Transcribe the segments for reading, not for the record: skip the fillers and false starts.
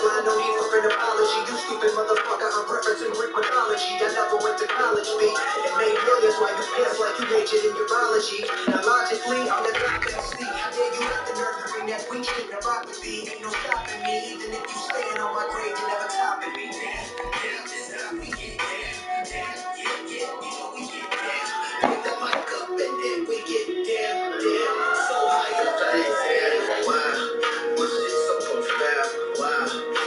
fly, no need for an apology. You stupid motherfucker, I'm referencing Greek mythology. I never went to college, B, and made millions while you piss like you majored in urology. Now logically, I'm the top MC. Yeah, you got the nerve to bring that weak shit to rock with me. Ain't no stopping me, even if you stand on my grave, you never topping me. Damn, this how we get down. Yeah, you know we get down. Pick the mic up and then we get down. So high up, I ain't down. Wow, my shit so profound. Wow,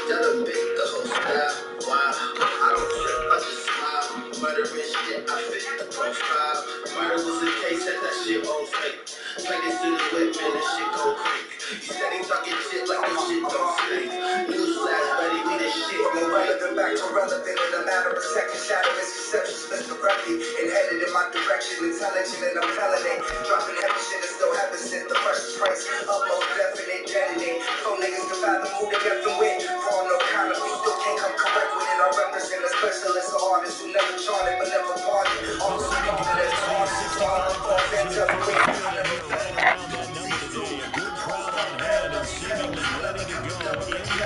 y'all done big the whole style. Wow, I don't trip, I just smile. Murdering shit, I fit the profile. Murder was the case, had that shit on fake. Like this in the whip, man, that shit go quick. You said he talking shit like this shit don't stink. Newsflash, buddy, we this shit gon' relevant back to relevant in a matter of seconds. Shadow misconceptions, Mr. Ruffy. And headed in my direction, intelligent and I'm telling it. Dropping heavy shit that still haven't sent the precious price. Upload definite, detonate. Phone niggas can fathom who they effing with. For no kind of we still can't come correct with it. I represent a specialist, an artist who never charted but never parted. Also, speaking of that artist, all the thoughts and just quick. I never seemingly ready to go in the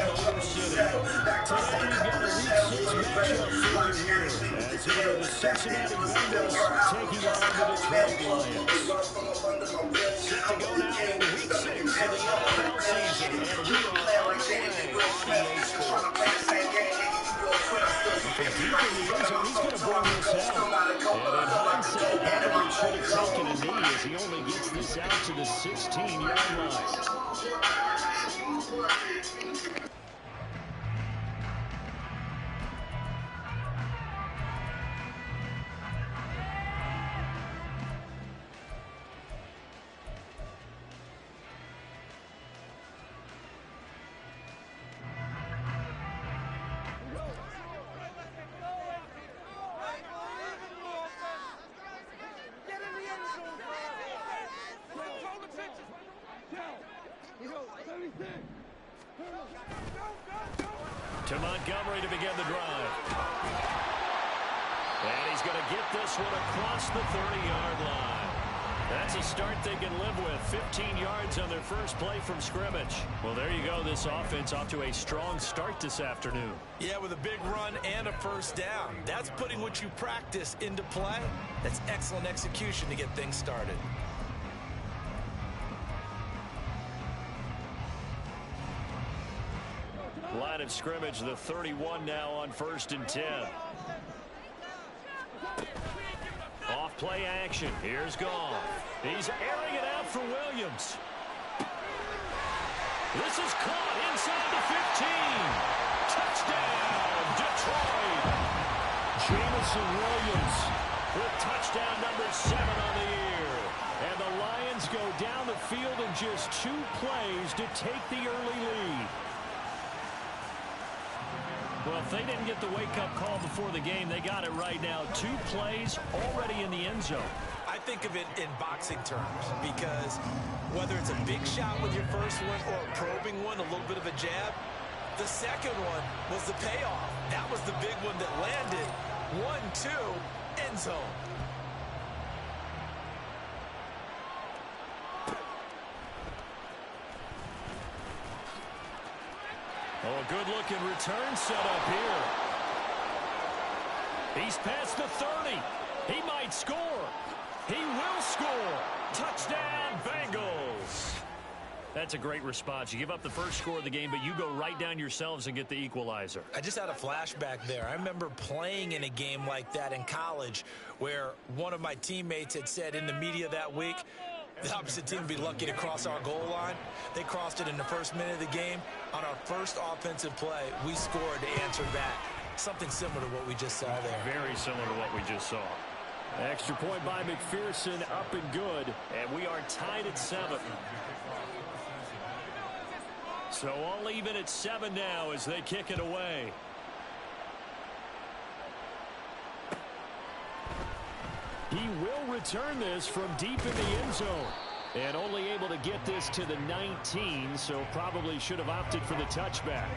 Motor City. Today we've got a Week 6 matchup for you here as it is the Cincinnati Bengals taking on the Detroit Lions. Set to go now in Week 6 of the NFL season, and we are underway. From deep in the end zone, he's going to bring this out. And in hindsight, probably should have taken a knee as he only gets this out to the 16-yard line. To Montgomery to begin the drive. And he's going to get this one across the 30-yard line. That's a start they can live with. 15 yards on their first play from scrimmage. Well, there you go. This offense off to a strong start this afternoon. Yeah, with a big run and a first down. That's putting what you practice into play. That's excellent execution to get things started. Line of scrimmage, the 31 now on 1st and 10. Off play action. Here's Goff. He's airing it out for Williams. This is caught inside the 15. Touchdown, Detroit. Jamison Williams with touchdown number 7 on the year. And the Lions go down the field in just 2 plays to take the early lead. Well, if they didn't get the wake-up call before the game, they got it right now. 2 plays already in the end zone. I think of it in boxing terms because whether it's a big shot with your first one or a probing one, a little bit of a jab, the second one was the payoff. That was the big one that landed. 1-2, end zone. Oh, a good-looking return set up here. He's past the 30. He might score. He will score. Touchdown, Bengals. That's a great response. You give up the first score of the game, but you go right down yourselves and get the equalizer. I just had a flashback there. I remember playing in a game like that in college where one of my teammates had said in the media that week, the opposite team would be lucky to cross our goal line. They crossed it in the first minute of the game. On our first offensive play, we scored to answer that. Something similar to what we just saw there. Very similar to what we just saw. Extra point by McPherson, up and good. And we are tied at 7. So all even at 7 now as they kick it away. He will return this from deep in the end zone. And only able to get this to the 19, so probably should have opted for the touchback.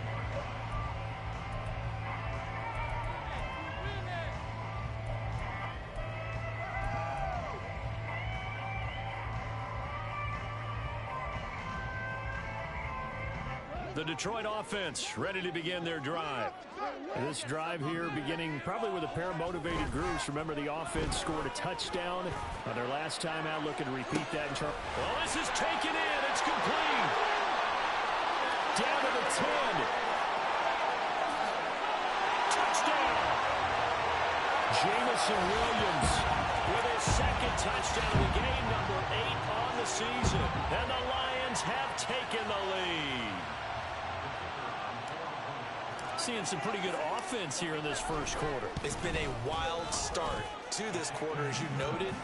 The Detroit offense ready to begin their drive. This drive here beginning probably with a pair of motivated groups. Remember, the offense scored a touchdown on their last time out. Looking to repeat that in turn. Well, this is taken in. It's complete. Down to the 10. Touchdown. Jamison Williams with his second touchdown of the game, number 8 on the season. And the Lions have taken the lead. Seeing some pretty good offense here in this first quarter. It's been a wild start to this quarter, as you noted.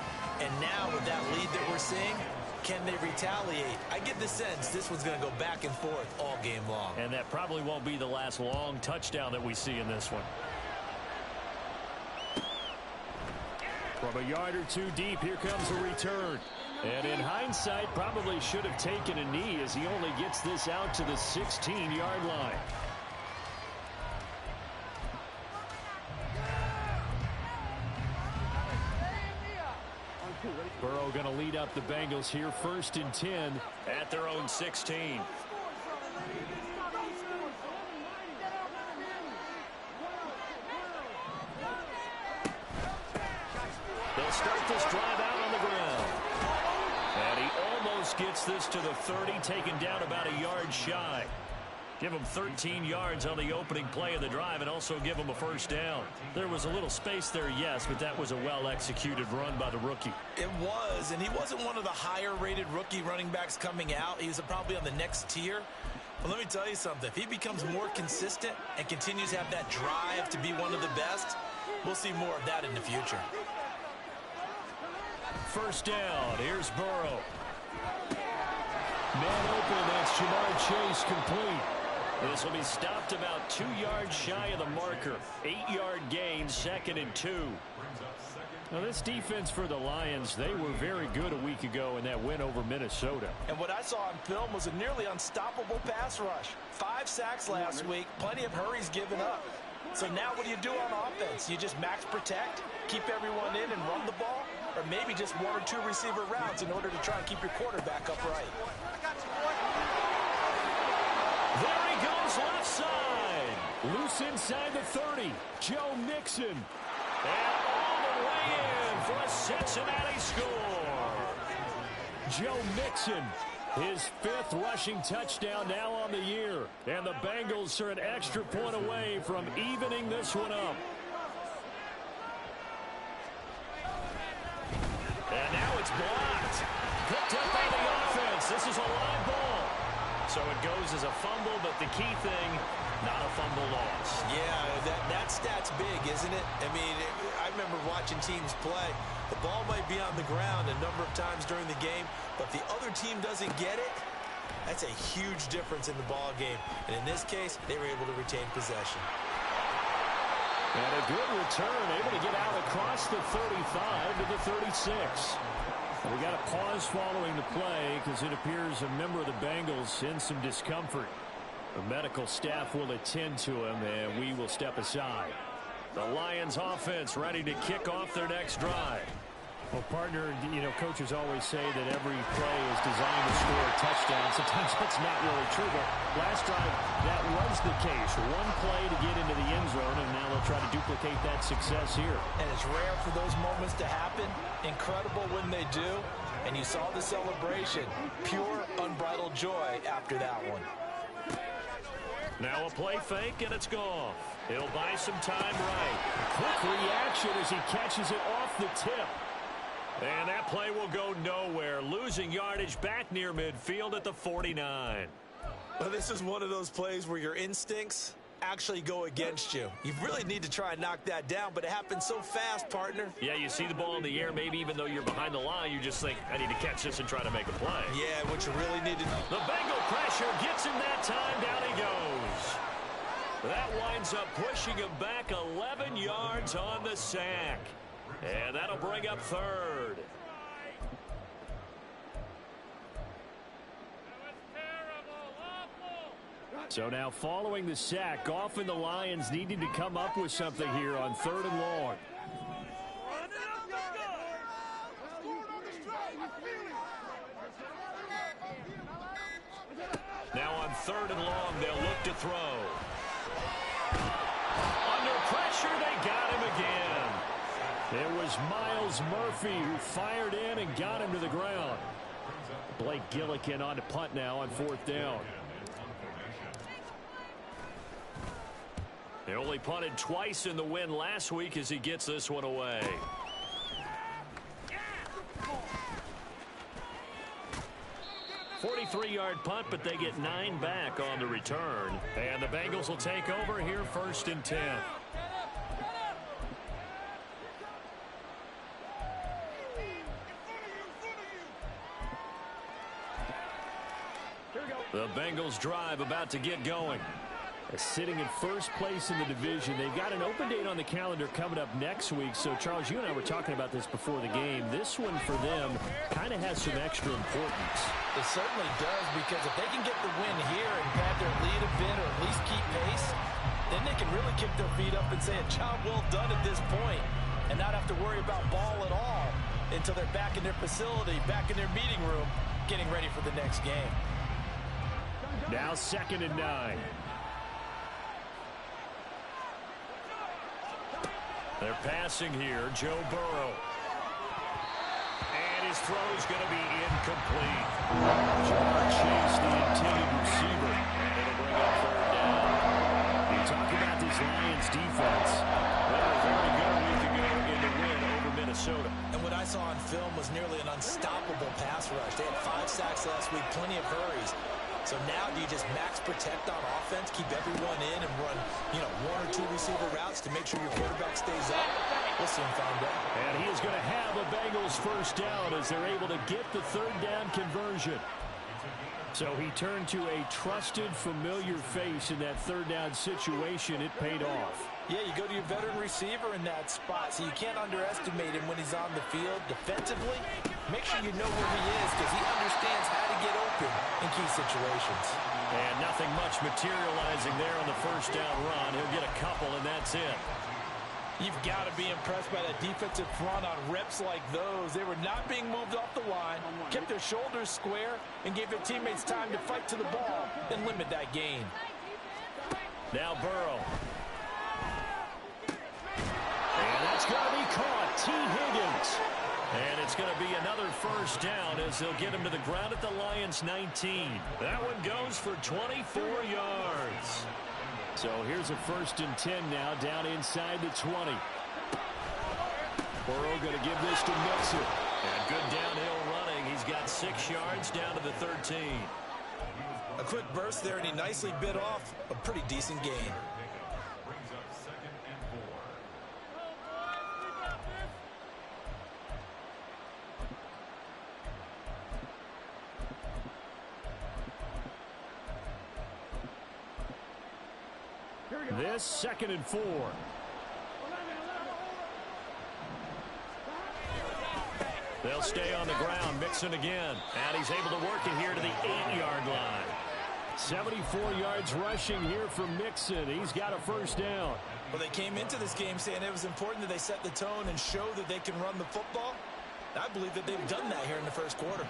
And now with that lead that we're seeing, can they retaliate? I get the sense this one's going to go back and forth all game long. And that probably won't be the last long touchdown that we see in this one. From a yard or two deep, here comes a return. And in hindsight, probably should have taken a knee as he only gets this out to the 16-yard line. Burrow going to lead up the Bengals here, 1st and 10 at their own 16. They'll start this drive out on the ground. And he almost gets this to the 30, taken down about a yard shy. Give him 13 yards on the opening play of the drive and also give him a first down. There was a little space there, yes, but that was a well-executed run by the rookie. It was, and he wasn't one of the higher-rated rookie running backs coming out. He was probably on the next tier. But let me tell you something. If he becomes more consistent and continues to have that drive to be one of the best, we'll see more of that in the future. First down. Here's Burrow. Man open. That's Jamar Chase complete. This will be stopped about 2 yards shy of the marker. 8-yard gain, 2nd and 2. Now, this defense for the Lions, they were very good a week ago in that win over Minnesota. And what I saw on film was a nearly unstoppable pass rush. 5 sacks last week, plenty of hurries given up. So now what do you do on offense? You just max protect, keep everyone in and run the ball, or maybe just 1 or 2 receiver routes in order to try and keep your quarterback upright. There he goes left side. Loose inside the 30. Joe Mixon. And all the way in for a Cincinnati score. Joe Mixon, his 5th rushing touchdown now on the year. And the Bengals are an extra point away from evening this one up. And now it's blocked. Picked up by the offense. This is a live ball. So it goes as a fumble, but the key thing, not a fumble loss. Yeah, that stat's big, isn't it? I mean, I remember watching teams play. The ball might be on the ground a number of times during the game, but the other team doesn't get it. That's a huge difference in the ball game. And in this case, they were able to retain possession. And a good return, able to get out across the 35 to the 36. We got a pause following the play because it appears a member of the Bengals in some discomfort. The medical staff will attend to him, and we will step aside. The Lions offense ready to kick off their next drive. Well, partner, you know, coaches always say that every play is designed to score a touchdown. Sometimes that's not really true, but last drive, that was the case. 1 play to get into the end zone, and now they'll try to duplicate that success here. And it's rare for those moments to happen. Incredible when they do. And you saw the celebration. Pure, unbridled joy after that one. Now a play fake, and it's gone. He'll buy some time right. Quick reaction as he catches it off the tip. And that play will go nowhere. Losing yardage back near midfield at the 49. Well, this is one of those plays where your instincts actually go against you. You really need to try and knock that down, but it happens so fast, partner. Yeah, you see the ball in the air, maybe even though you're behind the line, you just think, I need to catch this and try to make a play. Yeah, what you really need to do. The Bengal pressure gets him that time. Down he goes. That winds up pushing him back 11 yards on the sack. And that'll bring up 3rd. So now following the sack, Goff and the Lions needing to come up with something here on 3rd and long. Now on on 3rd and long. They'll look to throw. Under pressure, they got him again. It was Miles Murphy who fired in and got him to the ground. Blake Gillikin on to punt now on 4th down. They only punted twice in the win last week as he gets this one away. A 43-yard punt, but they get 9 back on the return. And the Bengals will take over here 1st and 10. The Bengals drive about to get going. Sitting in 1st place in the division. They've got an open date on the calendar coming up next week. So, Charles, you and I were talking about this before the game. This one for them kind of has some extra importance. It certainly does, because if they can get the win here and pad their lead a bit or at least keep pace, then they can really kick their feet up and say a job well done at this point and not have to worry about ball at all until they're back in their facility, back in their meeting room, getting ready for the next game. Now 2nd and 9. They're passing here. Joe Burrow. And his throw's going to be incomplete. Jamar Chase, the intended receiver. And it'll bring up 3rd down. You talk about this Lions defense. They were very good a week ago in the win over Minnesota. And what I saw on film was nearly an unstoppable pass rush. They had 5 sacks last week, plenty of hurries. So now do you just max protect on offense, keep everyone in and run, 1 or 2 receiver routes to make sure your quarterback stays up? We'll soon find out. And he is going to have a Bengals 1st down as they're able to get the 3rd down conversion. So he turned to a trusted, familiar face in that 3rd down situation. It paid off. Yeah, you go to your veteran receiver in that spot, so you can't underestimate him when he's on the field. Defensively, make sure you know where he is because he understands how to get open in key situations. And nothing much materializing there on the 1st down run. He'll get a couple, and that's it. You've got to be impressed by that defensive front on reps like those. They were not being moved off the line, kept their shoulders square, and gave their teammates time to fight to the ball and limit that gain. Now Burrow. And that's going to be caught. T. Higgins. And it's going to be another 1st down as they'll get him to the ground at the Lions' 19. That one goes for 24 yards. So here's a 1st and 10 now down inside the 20. Burrow going to give this to Mixon. And good downhill running. He's got 6 yards down to the 13. A quick burst there, and he nicely bit off a pretty decent gain. This 2nd and 4. They'll stay on the ground. Mixon again. And he's able to work it here to the 8-yard line. 74 yards rushing here from Mixon. He's got a 1st down. Well, they came into this game saying it was important that they set the tone and show that they can run the football. I believe that they've done that here in the 1st quarter.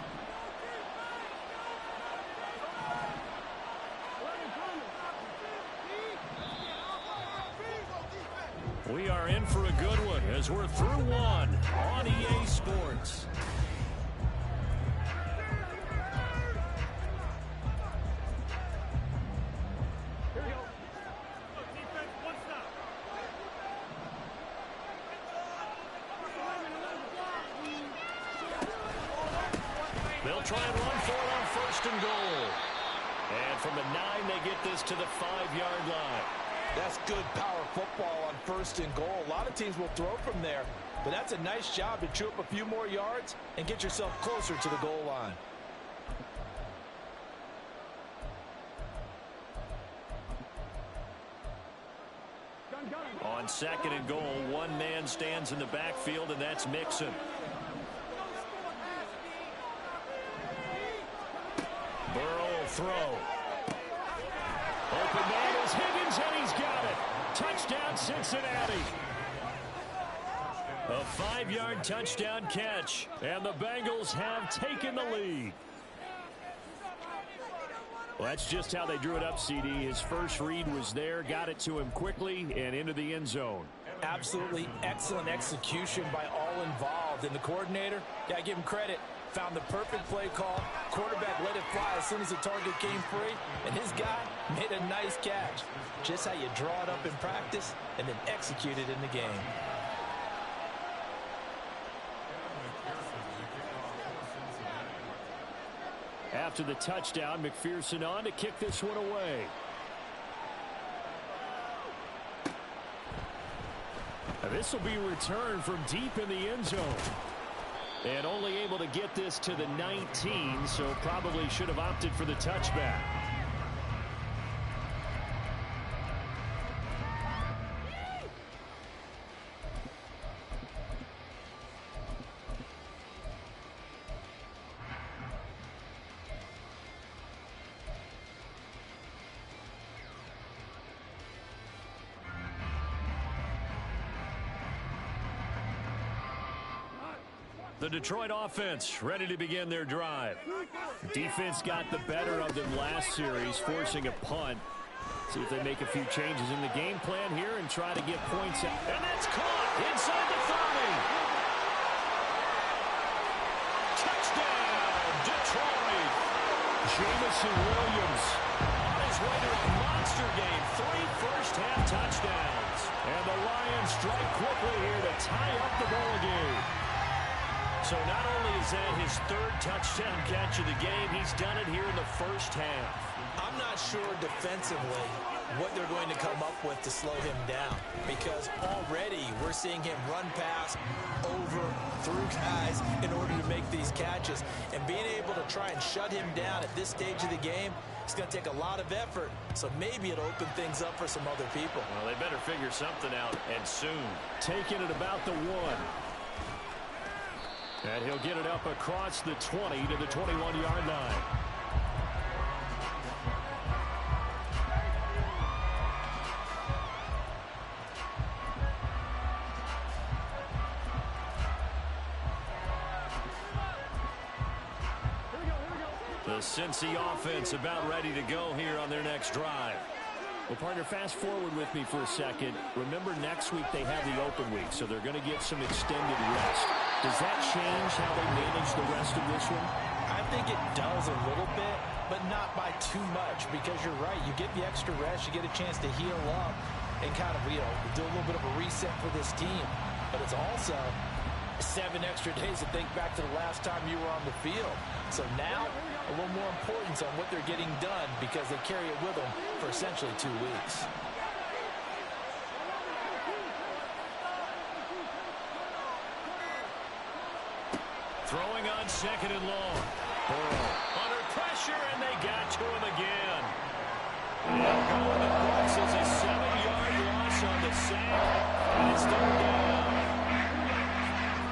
We are in for a good one as we're through one on EA Sports. Here we go. They'll try and run for it on 1st and goal. And from the 9, they get this to the 5-yard line. That's good power football on 1st and goal. A lot of teams will throw from there, but that's a nice job to chew up a few more yards and get yourself closer to the goal line. On 2nd and goal, one man stands in the backfield, and that's Mixon. Burrow will throw. Open man is Higgins, and he's got it. Touchdown, Cincinnati. A 5-yard touchdown catch, and the Bengals have taken the lead. Well, that's just how they drew it up, CD. His first read was there, got it to him quickly, and into the end zone. Absolutely excellent execution by all involved. And the coordinator, got to give him credit, found the perfect play call. Quarterback let it fly as soon as the target came free, and his guy made a nice catch. Just how you draw it up in practice and then execute it in the game. After the touchdown, McPherson on to kick this one away. This will be returned from deep in the end zone. And only able to get this to the 19, so probably should have opted for the touchback. The Detroit offense ready to begin their drive. Defense got the better of them last series, forcing a punt. See if they make a few changes in the game plan here and try to get points out. And that's caught inside the 30. Touchdown, Detroit. Jamison Williams on his way to a monster game. 3 first-half touchdowns. And the Lions strike quickly here to tie up the ball game. So not only is that his 3rd touchdown catch of the game, he's done it here in the first half. I'm not sure defensively what they're going to come up with to slow him down, because already we're seeing him run past, over, through guys in order to make these catches. And being able to try and shut him down at this stage of the game, it's going to take a lot of effort. So maybe it'll open things up for some other people. Well, they better figure something out, and soon. Taking it about the 1. And he'll get it up across the 20 to the 21-yard line. The Cincy offense about ready to go here on their next drive. Well, partner, fast forward with me for a second. Remember, next week they have the open week, so they're going to get some extended rest. Does that change how they manage the rest of this one? I think it does a little bit, but not by too much, because you're right. You get the extra rest, you get a chance to heal up and kind of, do a little bit of a reset for this team. But it's also 7 extra days to think back to the last time you were on the field. So now, a little more importance on what they're getting done, because they carry it with them for essentially 2 weeks. Throwing on 2nd and long. Under pressure, and they got to him again. And going to Brooks is a 7-yard loss on the sack. And it's third down.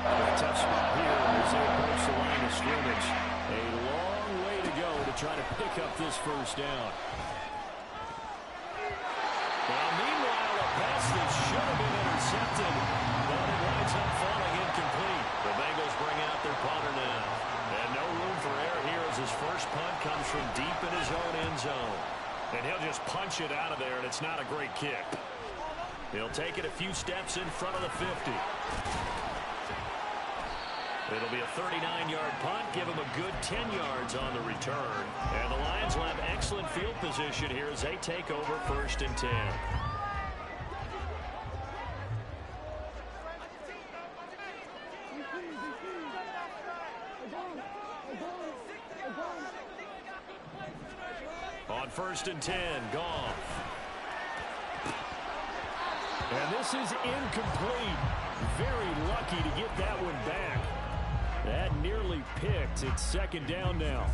A tough spot here as they approach the line of scrimmage. A long way to go to try to pick up this first down. Well, meanwhile, a pass that should have been intercepted, but it winds up falling incomplete. The Bengals bring out their punter now. And no room for error here as his first punt comes from deep in his own end zone. And he'll just punch it out of there, and it's not a great kick. He'll take it a few steps in front of the 50. It'll be a 39-yard punt, give him a good 10 yards on the return. And the Lions will have excellent field position here as they take over 1st and 10. On 1st and 10, Goff. And this is incomplete. Very lucky to get that one back. That nearly picked. It's 2nd down now.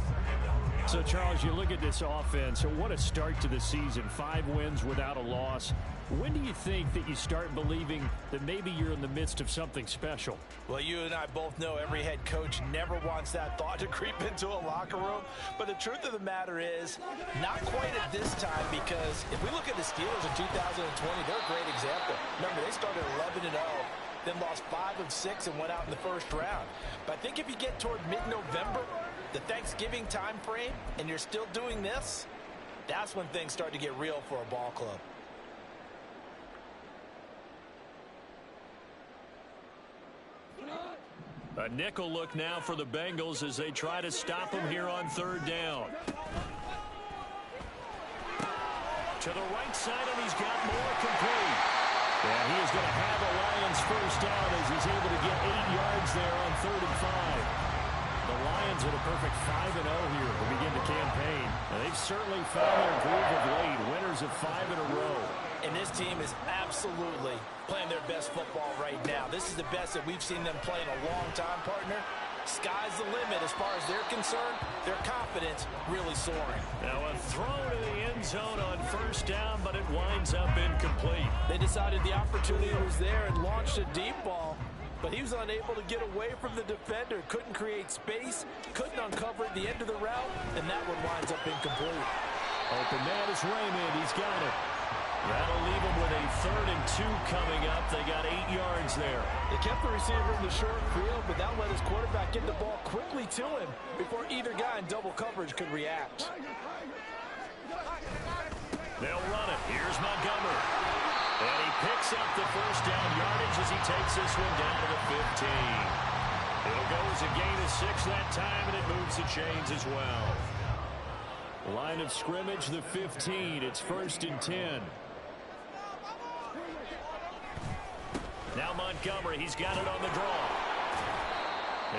So, Charles, you look at this offense. What a start to the season. 5 wins without a loss. When do you think that you start believing that maybe you're in the midst of something special? Well, you and I both know every head coach never wants that thought to creep into a locker room. But the truth of the matter is, not quite at this time, because if we look at the Steelers in 2020, they're a great example. Remember, they started 11-0. Then lost 5 of 6 and went out in the first round. But I think if you get toward mid-November, the Thanksgiving time frame, and you're still doing this, That's when things start to get real for a ball club. A nickel look now for the Bengals as they try to stop him here on third down. To the right side, and he's got more complete. And he is going to have a Lions first down as he's able to get 8 yards there on 3rd and 5. The Lions with a perfect 5-0 here to begin the campaign. And they've certainly found their groove of late, winners of 5 in a row. And this team is absolutely playing their best football right now. This is the best that we've seen them play in a long time, partner. Sky's the limit as far as they're concerned. Their confidence really soaring. Now a throw to the end zone on first down, but it winds up incomplete. They decided the opportunity was there and launched a deep ball, but he was unable to get away from the defender. Couldn't create space, couldn't uncover at the end of the route, and that one winds up incomplete. Open man is Raymond. He's got it. That'll leave them with a 3rd and 2 coming up. They got 8 yards there. They kept the receiver in the short field, but that let his quarterback get the ball quickly to him before either guy in double coverage could react. They'll run it. Here's Montgomery. And he picks up the first down yardage as he takes this one down to the 15. It'll go as a gain of 6 that time, and it moves the chains as well. Line of scrimmage, the 15. It's 1st and 10. Now Montgomery, he's got it on the draw.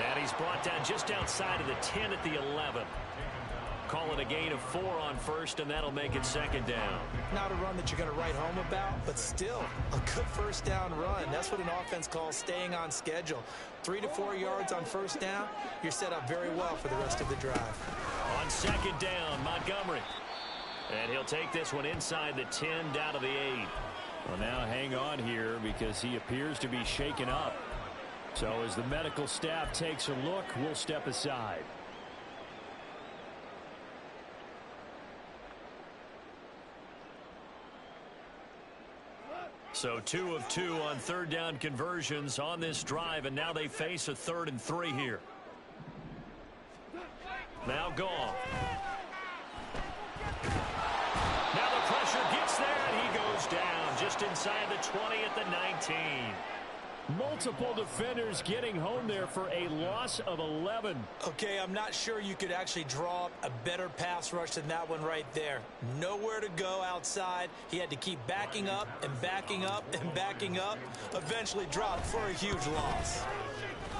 And he's brought down just outside of the 10 at the 11. Call it a gain of 4 on first, and that'll make it 2nd down. Not a run that you're going to write home about, but still a good first down run. That's what an offense calls staying on schedule. 3 to 4 yards on first down, you're set up very well for the rest of the drive. On 2nd down, Montgomery. And he'll take this one inside the 10 down to the 8. Well, now hang on here because he appears to be shaken up. So as the medical staff takes a look, we'll step aside. So 2 of 2 on 3rd down conversions on this drive, and now they face a 3rd and 3 here. Now gone. Now the pressure gets there, and he goes down just inside the 20 at the 19. Multiple defenders getting home there for a loss of 11. Okay, I'm not sure you could actually draw up a better pass rush than that one right there. Nowhere to go outside. He had to keep backing up and backing up and backing up. Eventually dropped for a huge loss.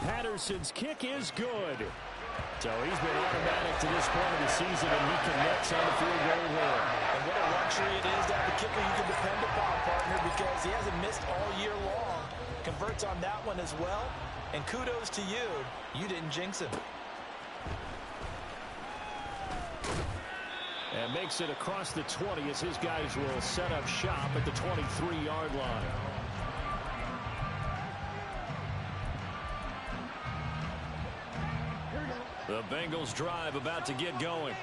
Patterson's kick is good. So he's been automatic to this point of the season, and he connects on the field goal there. And what a luxury it is to have a kicker you can depend upon, partner, because he hasn't missed all year long. Converts on that one as well, and kudos to you. You didn't jinx him. And makes it across the 20 as his guys will set up shop at the 23-yard line. The Bengals drive about to get going.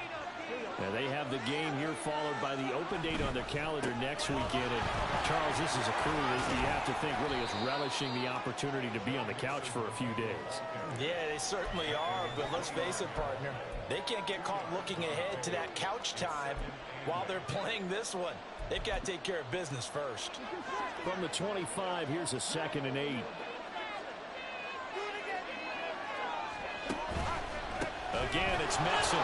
And they have the game here followed by the open date on their calendar next weekend. And Charles, this is a crew that you have to think really is relishing the opportunity to be on the couch for a few days. Yeah, they certainly are, but let's face it, partner. They can't get caught looking ahead to that couch time while they're playing this one. They've got to take care of business first. From the 25, here's a 2nd and 8. Again, it's Messi.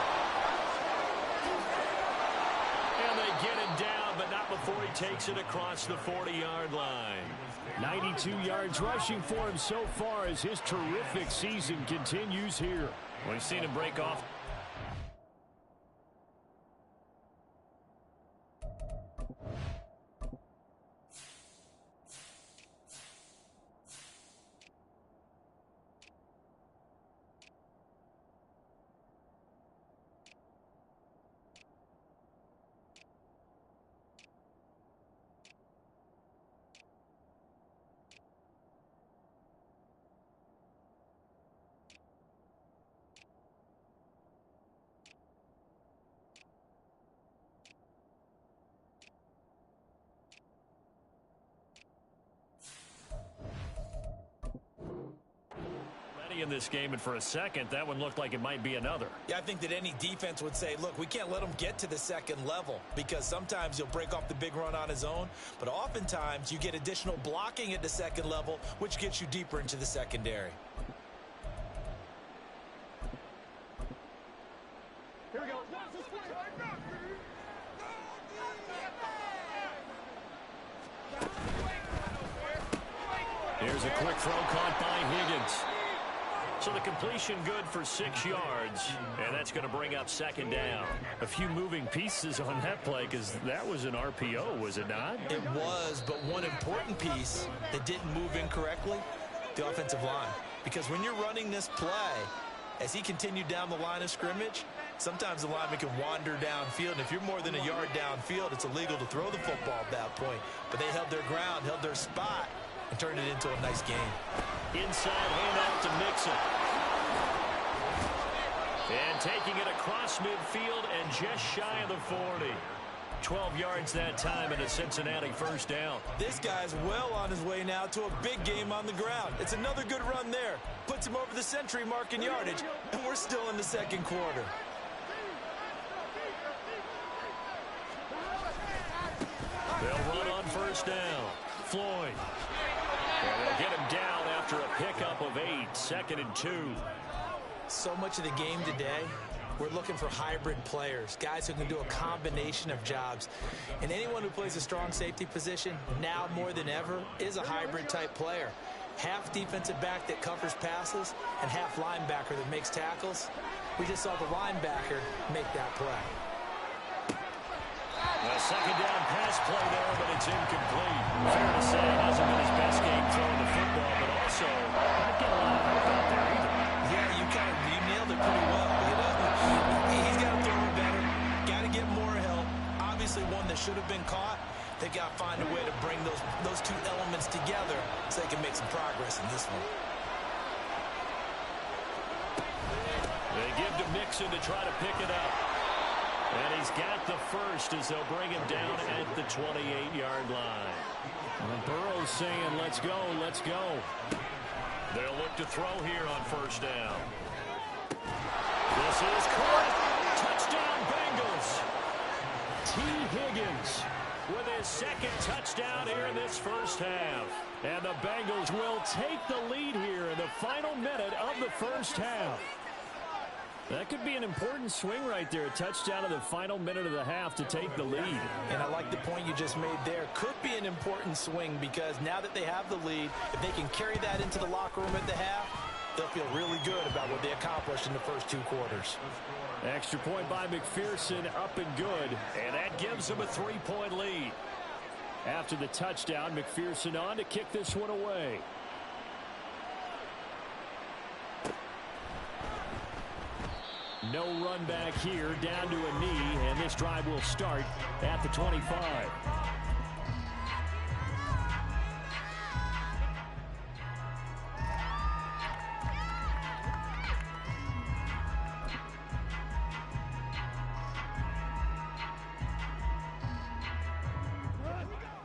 And they get him down, but not before he takes it across the 40-yard line. 92 yards rushing for him so far as his terrific season continues here. We've seen him break off. early in this game, and for a second, that one looked like it might be another. Yeah, I think that any defense would say, look, we can't let him get to the second level because sometimes he'll break off the big run on his own, but oftentimes you get additional blocking at the second level, which gets you deeper into the secondary. Here we go. Here's a quick throw caught by Higgins. So the completion good for 6 yards, and that's going to bring up second down. A few moving pieces on that play because that was an RPO, was it not? It was, but one important piece that didn't move incorrectly, the offensive line. Because when you're running this play, as he continued down the line of scrimmage, sometimes the lineman can wander downfield, and if you're more than a yard downfield, it's illegal to throw the football at that point. But they held their ground, held their spot, and turned it into a nice game. Inside handoff to Mixon. And taking it across midfield and just shy of the 40. 12 yards that time and a Cincinnati first down. This guy's well on his way now to a big game on the ground. It's another good run there. Puts him over the century mark in yardage, and we're still in the second quarter. They'll run on first down. Floyd. And they'll get him down after a pickup of 8, 2nd and 2. So much of the game today, we're looking for hybrid players, guys who can do a combination of jobs. And anyone who plays a strong safety position, now more than ever, is a hybrid type player. Half defensive back that covers passes and half linebacker that makes tackles. We just saw the linebacker make that play. A second down pass play there, but it's incomplete. Fair to say it hasn't been his best game throwing the football, but also not getting a lot of help out there either. Yeah, you nailed it pretty well. You know, he's got to throw it better. Got to get more help. Obviously, one that should have been caught. They got to find a way to bring those two elements together so they can make some progress in this one. They give to Mixon to try to pick it up. And he's got the first as they'll bring him down at the 28-yard line. And Burrow's saying, let's go, let's go. They'll look to throw here on first down. This is caught. Touchdown, Bengals. T. Higgins with his second touchdown here in this first half. And the Bengals will take the lead here in the final minute of the first half. That could be an important swing right there. A touchdown in the final minute of the half to take the lead. And I like the point you just made there. Could be an important swing because now that they have the lead, if they can carry that into the locker room at the half, they'll feel really good about what they accomplished in the first 2 quarters. Extra point by McPherson, up and good. And that gives them a 3-point lead. After the touchdown, McPherson on to kick this one away. No run back here, down to a knee, and this drive will start at the 25.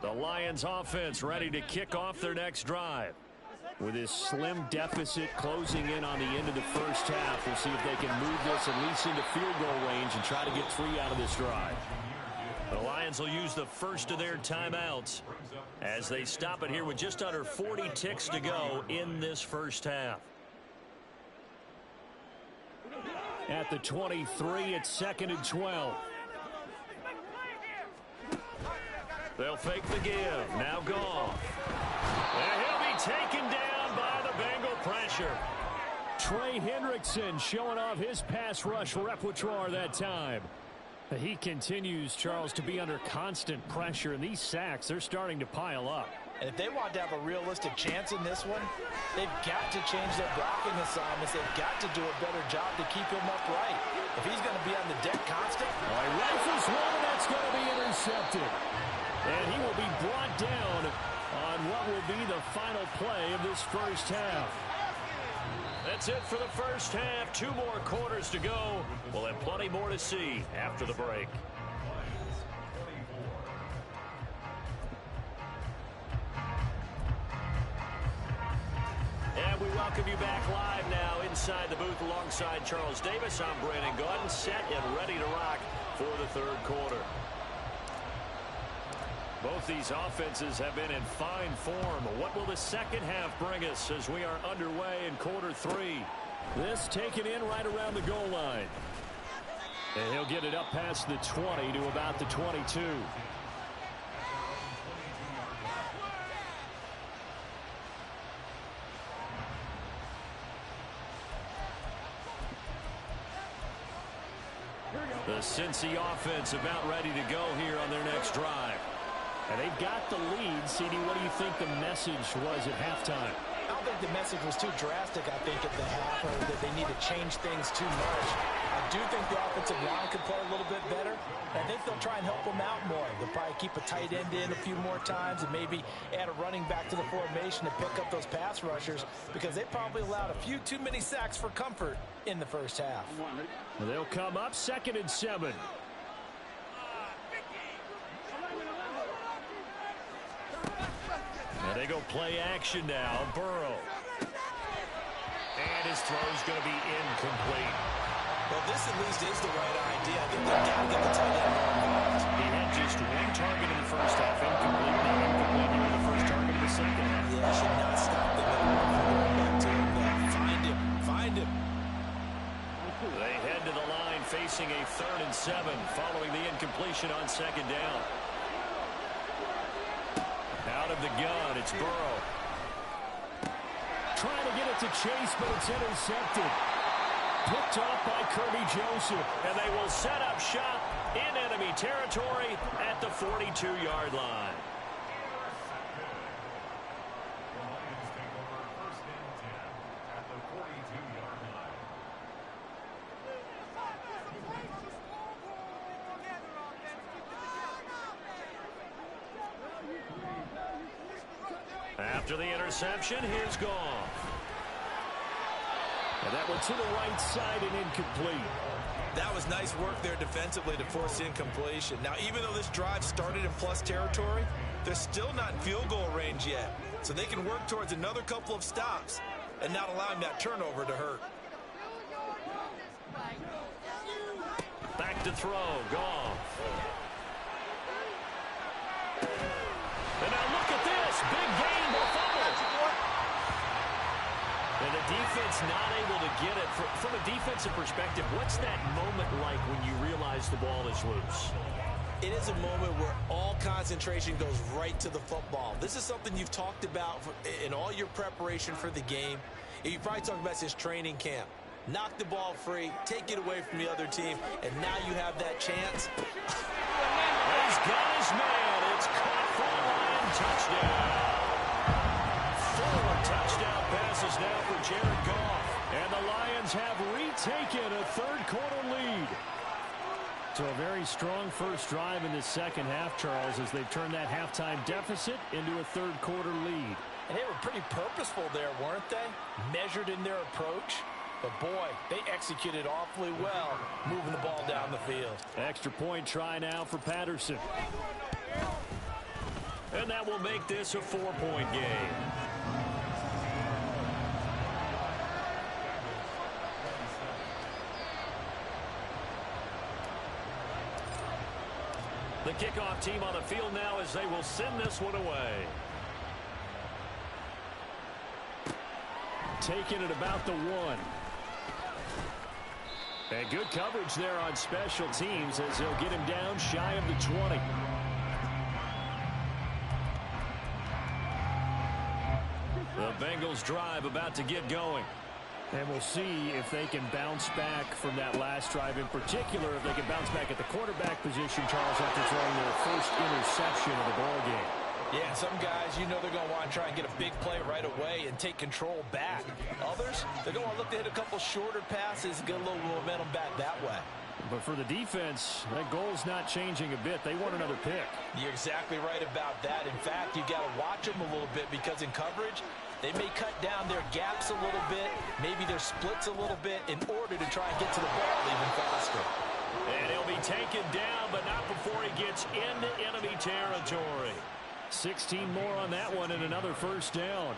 The Lions offense ready to kick off their next drive. With this slim deficit closing in on the end of the first half, we'll see if they can move this at least into field goal range and try to get 3 out of this drive. The Lions will use the first of their timeouts as they stop it here with just under 40 ticks to go in this first half. At the 23, it's 2nd and 12. They'll fake the give. Now Goff. And he'll be taken down by the Bengal pressure. Trey Hendrickson showing off his pass rush repertoire that time. He continues, Charles, to be under constant pressure, and these sacks, they're starting to pile up. And if they want to have a realistic chance in this one, they've got to change their blocking assignments. They've got to do a better job to keep him upright. If he's going to be on the deck constant. All right, rifles one, that's going to be intercepted. And he will be brought down on what will be the final play of this first half. That's it for the first half. 2 more quarters to go. We'll have plenty more to see after the break. And we welcome welcome you back live now inside the booth alongside Charles Davis. I'm Brandon Gaudin, set and ready to rock for the third quarter. Both these offenses have been in fine form. What will the second half bring us as we are underway in quarter three? This taken in right around the goal line. And he'll get it up past the 20 to about the 22. The Cincy offense about ready to go here on their next drive. And they've got the lead. CD, what do you think the message was at halftime? I don't think the message was too drastic, I think, at the half, or that they need to change things too much. I do think the offensive line could play a little bit better. I think they'll try and help them out more. They'll probably keep a tight end in a few more times and maybe add a running back to the formation to pick up those pass rushers, because they probably allowed a few too many sacks for comfort in the first half. They'll come up 2nd and 7. And they go play action now. Burrow. And his throw's going to be incomplete. Well, this at least is the right idea. I think they've got to get the tight end more involved. He had just one target in the first half. Incomplete. Now incomplete here in the first target of the second half. Yeah, should not stop them at all. Back to him. Find him. Find him. They head to the line facing a 3rd and 7 following the incompletion on 2nd down. Out of the gun, it's Burrow. Trying to get it to Chase, but it's intercepted. Picked off by Kirby Joseph, and they will set up shop in enemy territory at the 42-yard line. After the interception, here's Goff. And that one to the right side and incomplete. That was nice work there defensively to force incompletion. Now, even though this drive started in plus territory, they're still not in field goal range yet. So they can work towards another couple of stops and not allowing that turnover to hurt. Back to throw, Goff. And now look at this, big gain, a fumble. And the defense not able to get it. From a defensive perspective, what's that moment like when you realize the ball is loose? It is a moment where all concentration goes right to the football. This is something you've talked about in all your preparation for the game. You probably talked about since training camp. Knock the ball free, take it away from the other team, and now you have that chance. He's got his man. It's caught for a Lion touchdown. 4 touchdown passes now for Jared Goff. And the Lions have retaken a third-quarter lead. So a very strong first drive in the second half, Charles, as they've turned that halftime deficit into a third-quarter lead. And they were pretty purposeful there, weren't they? Measured in their approach. But, boy, they executed awfully well moving the ball down the field. Extra point try now for Patterson. And that will make this a 4-point game. The kickoff team on the field now as they will send this one away. Taking it about the 1. And good coverage there on special teams as they'll get him down shy of the 20. The Bengals drive about to get going. And we'll see if they can bounce back from that last drive in particular, if they can bounce back at the quarterback position, Charles, after throwing their first interception of the ball game. Yeah, some guys, you know they're going to want to try and get a big play right away and take control back. Others, they're going to want to look to hit a couple shorter passes and get a little momentum back that way. But for the defense, that goal's not changing a bit. They want another pick. You're exactly right about that. In fact, you've got to watch them a little bit because in coverage, they may cut down their gaps a little bit, maybe their splits a little bit in order to try and get to the ball even faster. And he'll be taken down, but not before he gets into enemy territory. 16 more on that one and another first down.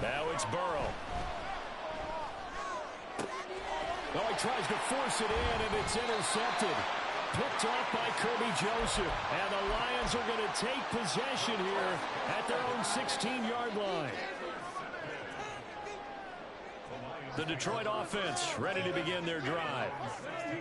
Now it's Burrow. Oh, he tries to force it in, and it's intercepted. Picked off by Kirby Joseph. And the Lions are going to take possession here at their own 16-yard line. The Detroit offense ready to begin their drive.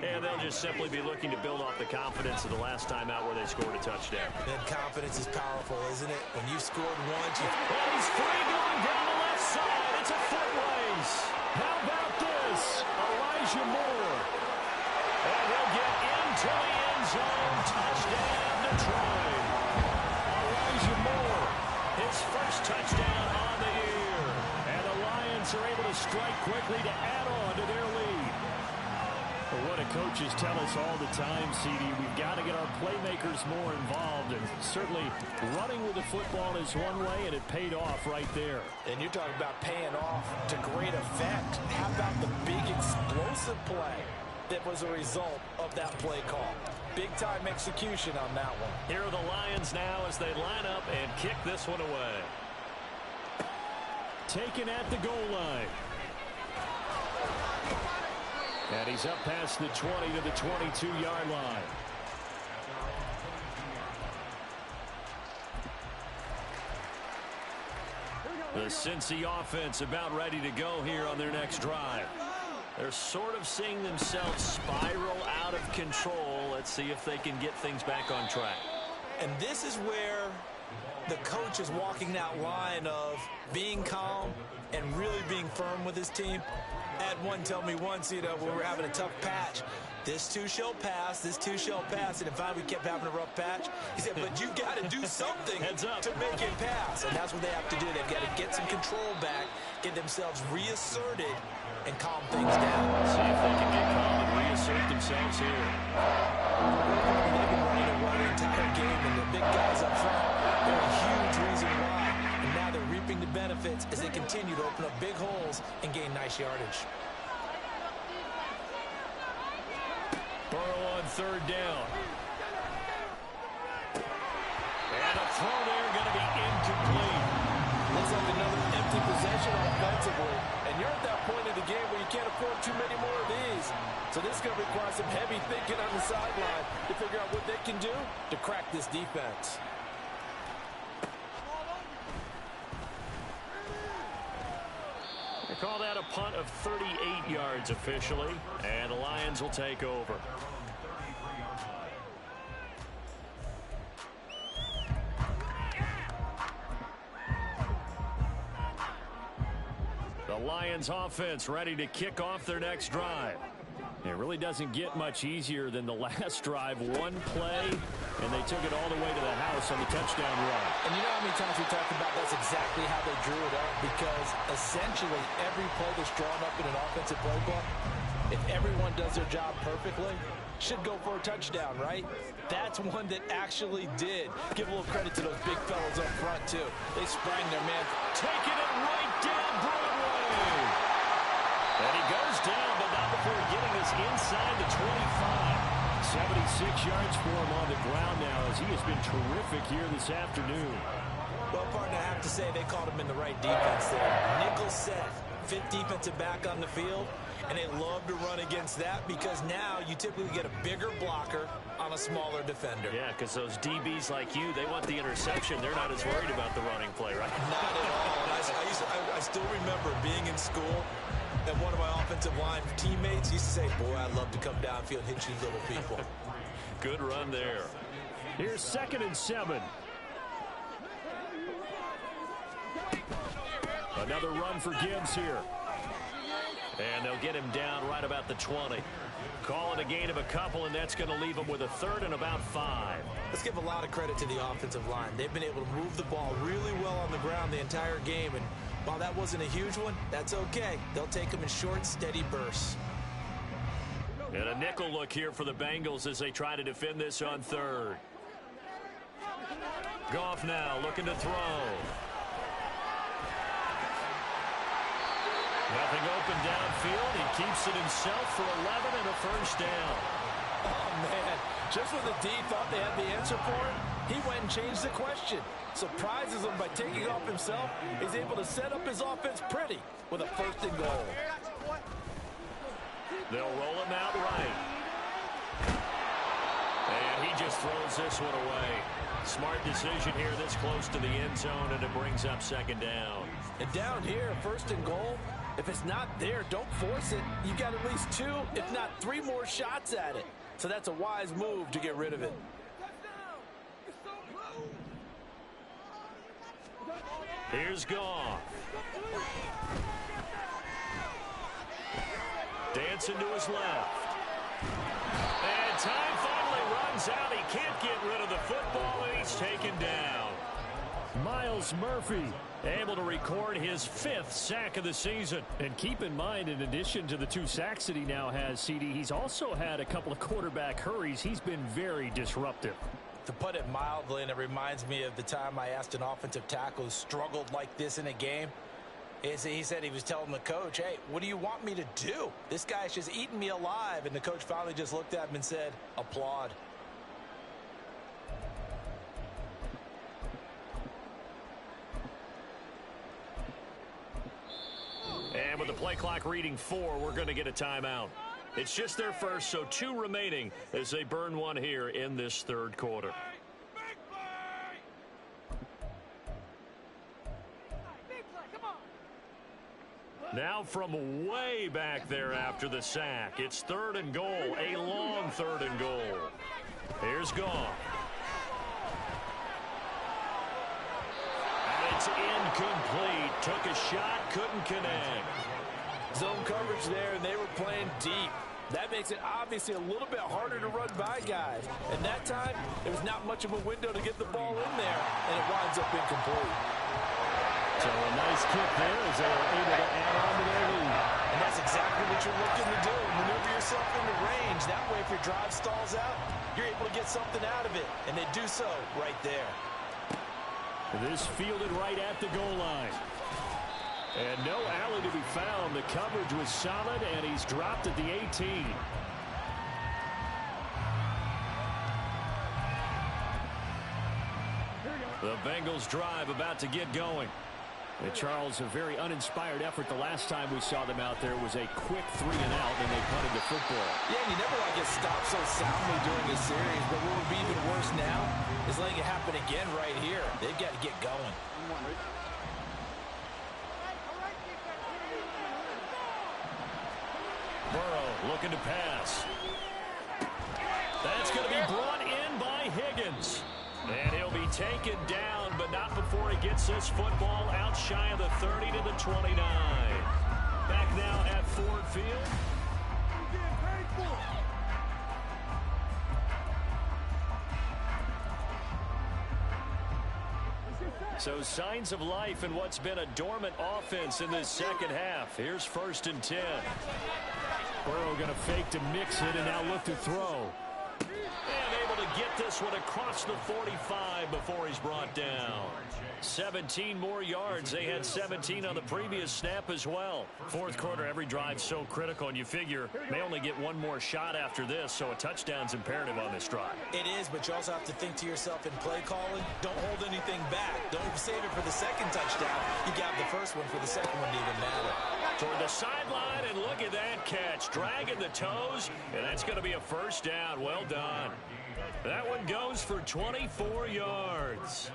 And they'll just simply be looking to build off the confidence of the last time out where they scored a touchdown. And confidence is powerful, isn't it? When you've scored once, and he's free going down the left side. It's a foot race. How about this? Elijah Moore. And he'll get into the end zone. Touchdown, Detroit. Elijah Moore, his first touchdown on the year. And the Lions are able to strike quickly to add on to their lead. Well, what do coaches tell us all the time, CD? We've got to get our playmakers more involved. And certainly running with the football is one way, and it paid off right there. And you're talking about paying off to great effect. How about the big explosive play that was a result of that play call? Big-time execution on that one. Here are the Lions now as they line up and kick this one away. Taken at the goal line. And he's up past the 20 to the 22-yard line. The Cincy offense about ready to go here on their next drive. They're sort of seeing themselves spiral out of control. Let's see if they can get things back on track. And this is where the coach is walking that line of being calm and really being firm with his team. I had one tell me once, when we were having a tough patch, this too shall pass, this too shall pass. And finally we kept having a rough patch. He said, but you got to do something to make it pass. And that's what they have to do. They've got to get some control back, get themselves reasserted, and calm things down. See if they can get calm and reassert themselves here. They've been running it the entire game, and the big guys up front, they're a huge reason why. And now they're reaping the benefits as they continue to open up big holes and gain nice yardage. Burrow on third down. And a throw there going to be incomplete. Looks like another empty possession offensively. And you're at that point in the game where you can't afford too many more of these. So this is going to require some heavy thinking on the sideline to figure out what they can do to crack this defense. They call that a punt of 38 yards officially. And the Lions will take over. The Lions offense ready to kick off their next drive. It really doesn't get much easier than the last drive. One play, and they took it all the way to the house on the touchdown run. And you know how many times we talked about that's exactly how they drew it up? Because essentially every play that's drawn up in an offensive playbook, if everyone does their job perfectly, should go for a touchdown, right? That's one that actually did. Give a little credit to those big fellas up front, too. They sprang their man. Taking it right down Broadway. And he goes down, but not before getting us inside the 25. 76 yards for him on the ground now as he has been terrific here this afternoon. Well, partner, I have to say they called him in the right defense there. Nickel set, fifth defensive back on the field, and they love to run against that because now you typically get a bigger blocker on a smaller defender. Yeah, because those DBs like you, they want the interception. They're not as worried about the running play, right? Not at all. And I still remember being in school, and one of my offensive line teammates used to say, boy, I'd love to come downfield and hit you little people. Good run there. Here's 2nd and 7. Another run for Gibbs here. And they'll get him down right about the 20. Call it a gain of a couple, and that's going to leave them with a 3rd and about 5. Let's give a lot of credit to the offensive line. They've been able to move the ball really well on the ground the entire game, and while that wasn't a huge one, that's okay. They'll take them in short, steady bursts. And a nickel look here for the Bengals as they try to defend this on 3rd. Goff now looking to throw. Nothing open downfield. He keeps it himself for 11 and a 1st down. Oh, man. Just when the D thought they had the answer for it, He went and changed the question. Surprises him by taking off himself. He's able to set up his offense pretty with a 1st and goal. They'll roll him out right. And he just throws this one away. Smart decision here this close to the end zone, and it brings up 2nd down. And down here, 1st and goal, if it's not there, don't force it. You got at least 2, if not 3 more shots at it. So that's a wise move to get rid of it. Here's Goff. Dancing to his left. And time finally runs out. He can't get rid of the football, and he's taken down. Myles Murphy able to record his 5th sack of the season. And keep in mind, in addition to the 2 sacks that he now has, CD, he's also had a couple of quarterback hurries. He's been very disruptive. To put it mildly, and it reminds me of the time I asked an offensive tackle who struggled like this in a game. He said he was telling the coach, hey, what do you want me to do? This guy's just eating me alive. And the coach finally just looked at him and said, applaud. And with the play clock reading 4, we're going to get a timeout. It's just their first, so 2 remaining as they burn one here in this 3rd quarter. Now from way back there after the sack, it's 3rd and goal, a long 3rd and goal. Here's Goff. And it's incomplete. Took a shot, couldn't connect. Zone coverage there, and they were playing deep. That makes it obviously a little bit harder to run by guys. And that time, there was not much of a window to get the ball in there, and it winds up incomplete. So a nice kick there as they were able to add on to their lead. And that's exactly what you're looking to do. Maneuver yourself into range. That way, if your drive stalls out, you're able to get something out of it. And they do so right there. This fielded right at the goal line. And no alley to be found. The coverage was solid, and he's dropped at the 18. The Bengals drive about to get going. And Charles, a very uninspired effort the last time we saw them out there was a quick 3 and out, and they punted the football. Yeah, and you never want to get stopped so soundly during this series, but what would be even worse now is letting it happen again right here. They've got to get going. Burrow looking to pass. That's going to be brought in by Higgins. And he'll be taken down, but not before he gets this football out shy of the 30 to the 29. Back now at Ford Field. So signs of life in what's been a dormant offense in this 2nd half. Here's 1st and 10. Burrow going to fake to mix it and now look to throw. And able to get this one across the 45 before he's brought down. 17 more yards. They had 17 on the previous snap as well. 4th quarter, every drive so critical, and you figure they only get one more shot after this, so a touchdown's imperative on this drive. It is, but you also have to think to yourself in play calling, don't hold anything back. Don't save it for the 2nd touchdown. You got the 1st one for the 2nd one to even matter. Toward the sideline, and look at that catch. Dragging the toes, and that's going to be a 1st down. Well done. That one goes for 24 yards.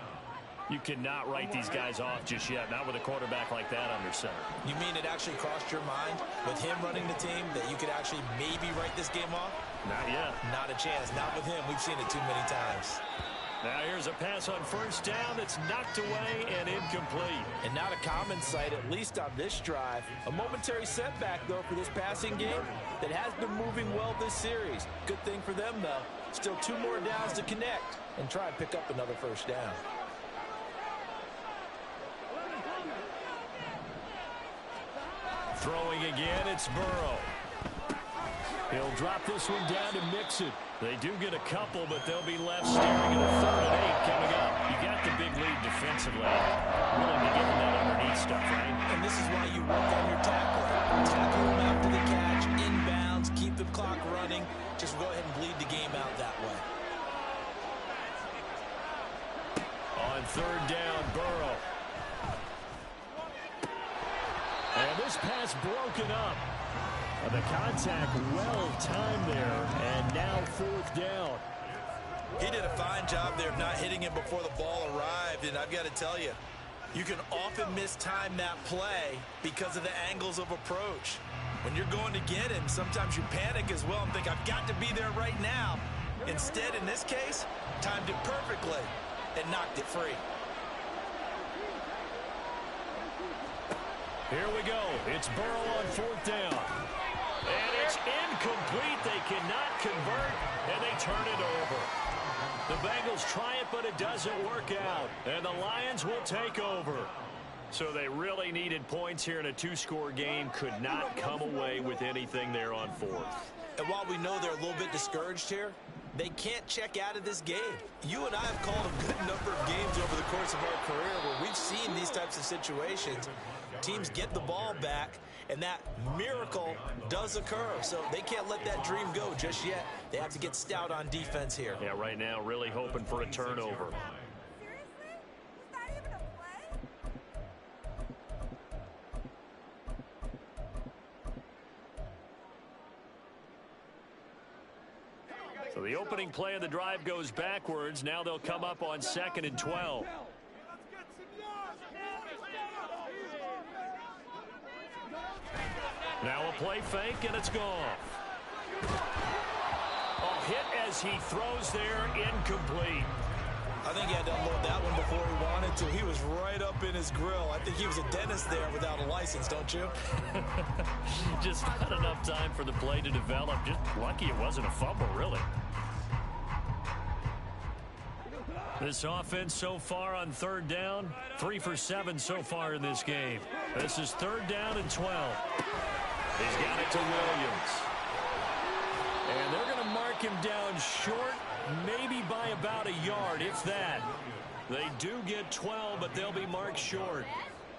You cannot write these guys off just yet, not with a quarterback like that under center. You mean it actually crossed your mind with him running the team that you could actually maybe write this game off? Not yet. Not a chance. Not with him. We've seen it too many times. Now here's a pass on 1st down that's knocked away and incomplete. And not a common sight, at least on this drive. A momentary setback, though, for this passing game that has been moving well this series. Good thing for them, though. Still 2 more downs to connect and try and pick up another 1st down. Throwing again, it's Burrow. He'll drop this one down to mix it. They do get a couple, but they'll be left staring at a 3rd and 8 coming up. You got the big lead defensively. Willing to give them that underneath stuff, right? And this is why you work on your tackling. Tackle them after the catch, inbounds, keep the clock running. Just go ahead and bleed the game out that way. third down, Burrow. And this pass broken up. The contact well timed there, and now fourth down. He did a fine job there of not hitting him before the ball arrived, and I've got to tell you, you can often mistime that play because of the angles of approach. When you're going to get him, sometimes you panic as well and think, I've got to be there right now. Instead, in this case, timed it perfectly and knocked it free. Here we go. It's Burrow on fourth down. And it's incomplete. They cannot convert, and they turn it over. The Bengals try it, but it doesn't work out. And the Lions will take over. So they really needed points here in a two-score game. Could not come away with anything there on fourth. And while we know they're a little bit discouraged here, they can't check out of this game. You and I have called a good number of games over the course of our career where we've seen these types of situations. Teams get the ball back, and that miracle does occur. So they can't let that dream go just yet. They have to get stout on defense here. Yeah, right now really hoping for a turnover. So the opening play of the drive goes backwards. Now they'll come up on 2nd and 12. Now a play fake, and it's gone. A hit as he throws there, incomplete. I think he had to unload that one before he wanted to. He was right up in his grill. I think he was a dentist there without a license, don't you? Just not enough time for the play to develop. Just lucky it wasn't a fumble, really. This offense so far on third down, 3 for 7 so far in this game. This is 3rd down and 12. He's got it to Williams. And they're going to mark him down short, maybe by about a yard, if that. They do get 12, but they'll be marked short.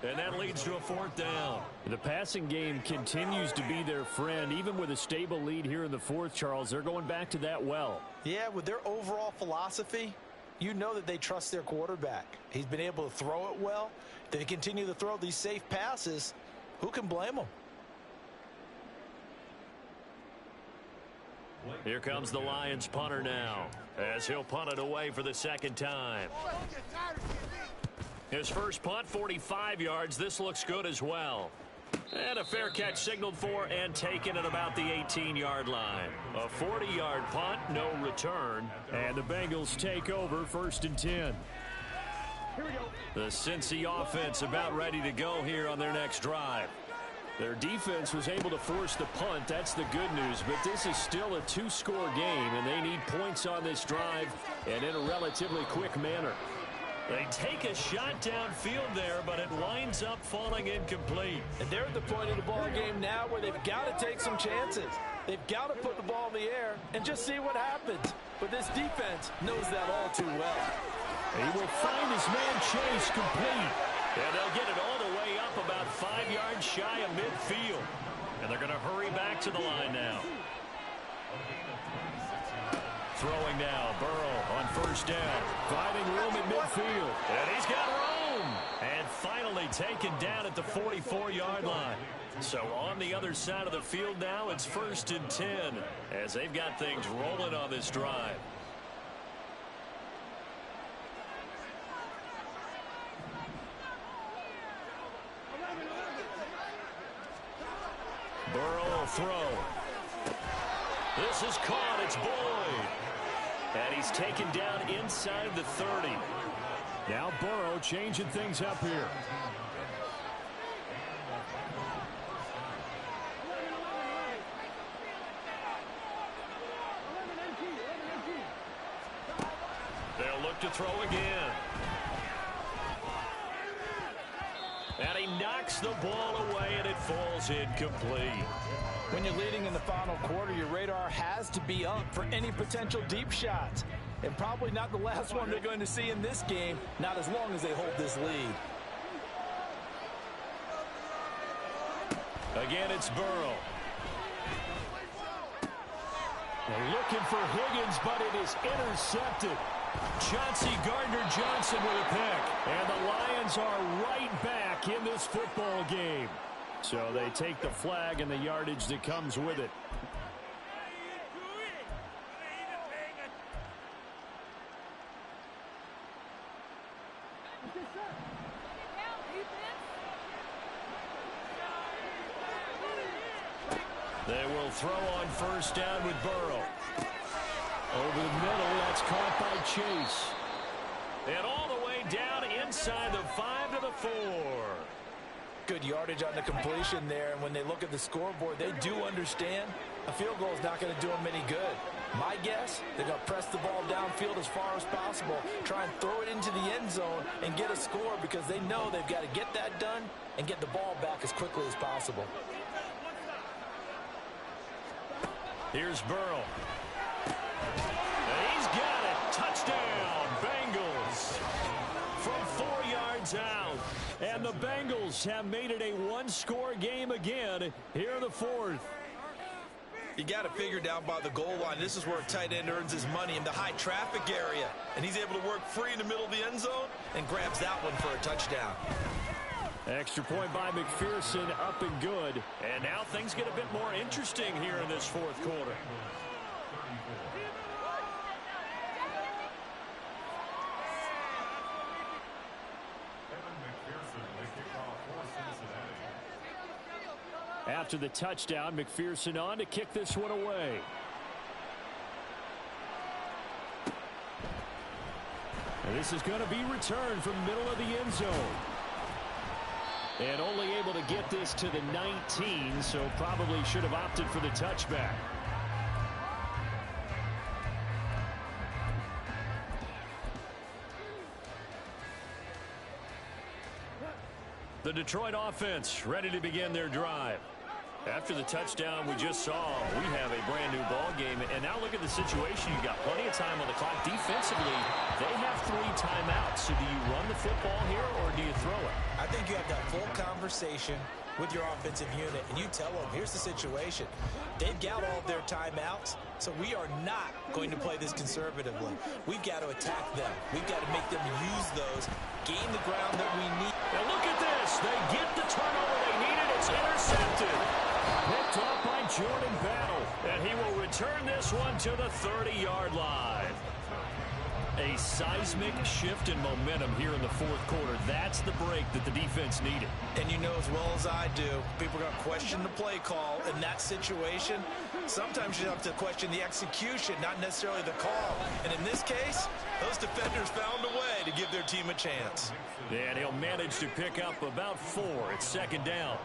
And that leads to a 4th down. The passing game continues to be their friend. Even with a stable lead here in the 4th, Charles, they're going back to that well. Yeah, with their overall philosophy, you know that they trust their quarterback. He's been able to throw it well. They continue to throw these safe passes. Who can blame them? Here comes the Lions punter now, as he'll punt it away for the 2nd time. His first punt, 45 yards. This looks good as well. And a fair catch signaled for and taken at about the 18-yard line. A 40-yard punt, no return. And the Bengals take over 1st and 10. The Cincy offense about ready to go here on their next drive. Their defense was able to force the punt. That's the good news. But this is still a two-score game, and they need points on this drive and in a relatively quick manner. They take a shot downfield there, but it winds up falling incomplete. And they're at the point of the ball game now where they've got to take some chances. They've got to put the ball in the air and just see what happens. But this defense knows that all too well. He will find his man Chase complete. And they'll get it all the way up about 5 yards shy of midfield. And they're going to hurry back to the line now. Throwing now, Burrow on 1st down. Finding room in midfield. And he's got room. And finally taken down at the 44-yard line. So on the other side of the field now, it's 1st and 10 as they've got things rolling on this drive. Burrow will throw. This is caught. It's Boyd. And he's taken down inside the 30. Now Burrow changing things up here. They'll look to throw again. And he knocks the ball away, and it falls incomplete. When you're leading in the final quarter, your radar has to be up for any potential deep shots. And probably not the last one they're going to see in this game, not as long as they hold this lead. Again, it's Burrow. They're looking for Higgins, but it is intercepted. Chauncey Gardner-Johnson with a pick. And the Lions are right back in this football game. So they take the flag and the yardage that comes with it. They will throw on first down with Burrow. Over the middle, that's caught by Chase. And all the way down inside the 5 to the 4. Good yardage on the completion there, and when they look at the scoreboard, they do understand a field goal is not going to do them any good. My guess, they're going to press the ball downfield as far as possible, try and throw it into the end zone and get a score because they know they've got to get that done and get the ball back as quickly as possible. Here's Burrow. And he's got it. Touchdown, Bengals. From 4 yards out. And the Bengals have made it a one-score game again here in the fourth. You got to figure down by the goal line. This is where a tight end earns his money in the high traffic area. And he's able to work free in the middle of the end zone and grabs that one for a touchdown. Extra point by McPherson, up and good. And now things get a bit more interesting here in this fourth quarter. After the touchdown, McPherson on to kick this one away. And this is going to be returned from middle of the end zone. And only able to get this to the 19, so probably should have opted for the touchback. The Detroit offense ready to begin their drive. After the touchdown we just saw, we have a brand new ball game. And now look at the situation. You've got plenty of time on the clock. Defensively, they have 3 timeouts. So do you run the football here or do you throw it? I think you have that full conversation with your offensive unit, and you tell them, here's the situation. They've got all of their timeouts, so we are not going to play this conservatively. We've got to attack them. We've got to make them use those, gain the ground that we need. Now look at this. They get the turnover they needed. It's intercepted. Picked up by Jordan Battle, and he will return this one to the 30-yard line. A seismic shift in momentum here in the fourth quarter. That's the break that the defense needed. And you know as well as I do, people are going to question the play call in that situation. Sometimes you have to question the execution, not necessarily the call. And in this case, those defenders found a way to give their team a chance. And he'll manage to pick up about 4. It's second down.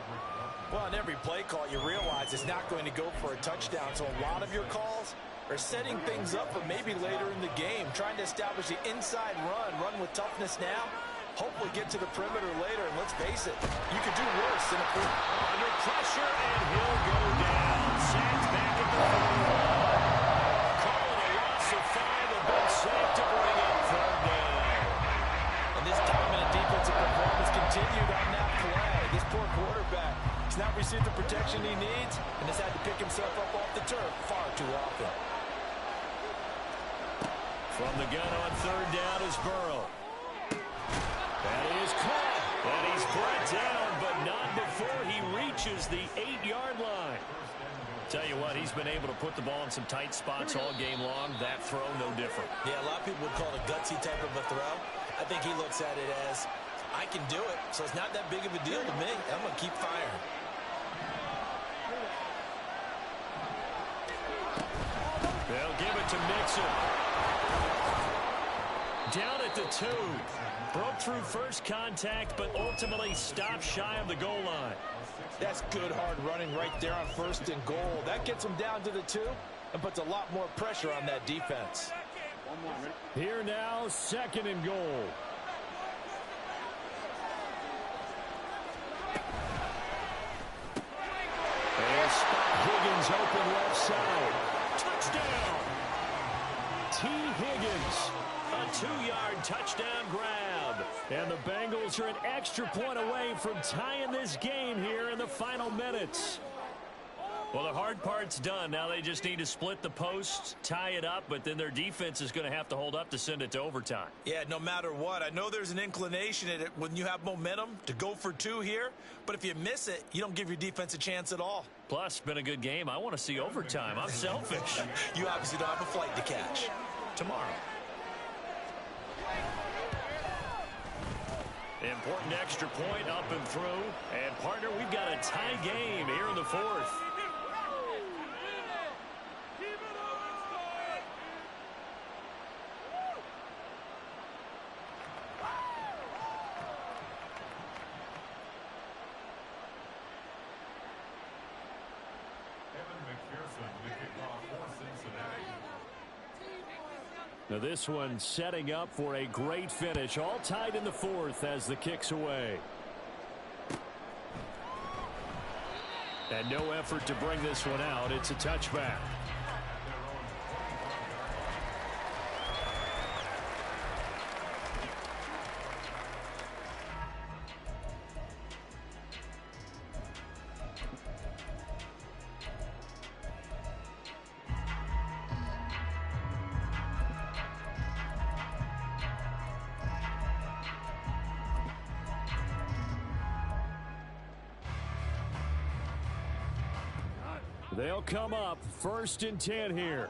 Well, in every play call, you realize it's not going to go for a touchdown. So a lot of your calls are setting things up for maybe later in the game, trying to establish the inside run with toughness now, hopefully get to the perimeter later, and let's face it, you could do worse than under pressure, and he'll go down. Sacked back at the 41. Calling a loss of 5, a big sack to bring in third down. And this dominant defensive performance continued on that play. This poor quarterback has not received the protection he needs and has had to pick himself up off the turf far too often. From the gun on third down is Burrow. That is caught. And he's brought down, but not before he reaches the 8-yard line. Tell you what, he's been able to put the ball in some tight spots all game long. That throw, no different. Yeah, a lot of people would call it a gutsy type of a throw. I think he looks at it as, I can do it, so it's not that big of a deal to me. I'm going to keep firing. They'll give it to Mixon. Down at the 2. Broke through first contact, but ultimately stopped shy of the goal line. That's good hard running right there on first and goal. That gets him down to the 2 and puts a lot more pressure on that defense. Here now, second and goal. And spot Higgins open left side. Touchdown! T. Higgins. A 2-yard touchdown grab. And the Bengals are an extra point away from tying this game here in the final minutes. Well, the hard part's done. Now they just need to split the posts, tie it up, but then their defense is going to have to hold up to send it to overtime. Yeah, no matter what. I know there's an inclination in it when you have momentum to go for two here, but if you miss it, you don't give your defense a chance at all. Plus, been a good game. I want to see overtime. I'm selfish. You obviously don't have a flight to catch. Tomorrow. Important extra point up and through. And, partner, we've got a tie game here in the fourth. Now this one setting up for a great finish. All tied in the fourth as the kick's away. And no effort to bring this one out. It's a touchback. They'll come up 1st and 10 here.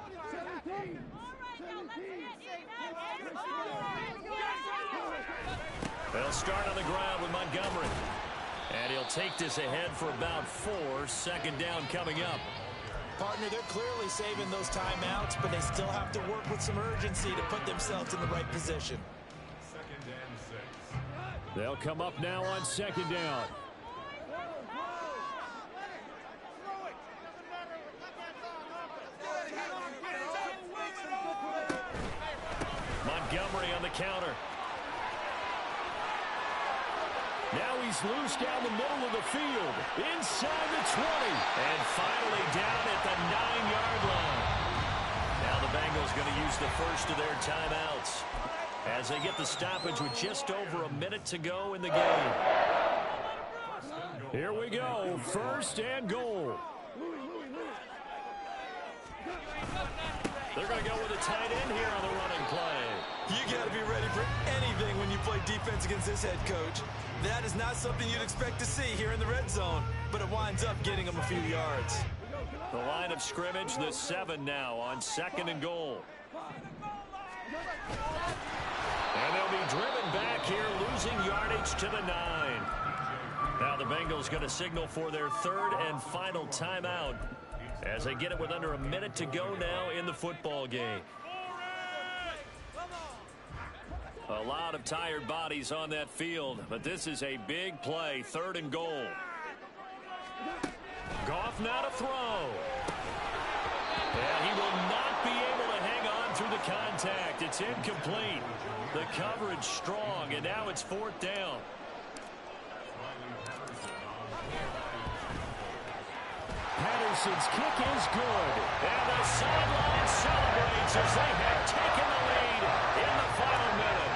They'll start on the ground with Montgomery. And he'll take this ahead for about 4. 2nd down coming up. Partner, they're clearly saving those timeouts, but they still have to work with some urgency to put themselves in the right position. 2nd and 6. They'll come up now on 2nd down. Montgomery on the counter. Now he's loose down the middle of the field. Inside the 20. And finally down at the 9-yard line. Now the Bengals going to use the first of their timeouts as they get the stoppage with just over a minute to go in the game. Here we go. 1st and goal. They're going to go with a tight end here on the running play. You got to be ready for anything when you play defense against this head coach. That is not something you'd expect to see here in the red zone, but it winds up getting them a few yards. The line of scrimmage, the 7 now on 2nd and goal. And they'll be driven back here, losing yardage to the 9. Now the Bengals going to signal for their 3rd and final timeout as they get it with under a minute to go now in the football game. A lot of tired bodies on that field, but this is a big play. 3rd and goal. Goff now to throw. And he will not be able to hang on through the contact. It's incomplete. The coverage strong, and now it's 4th down. Patterson's kick is good. And the sideline celebrates as they have taken the lead in the final minute.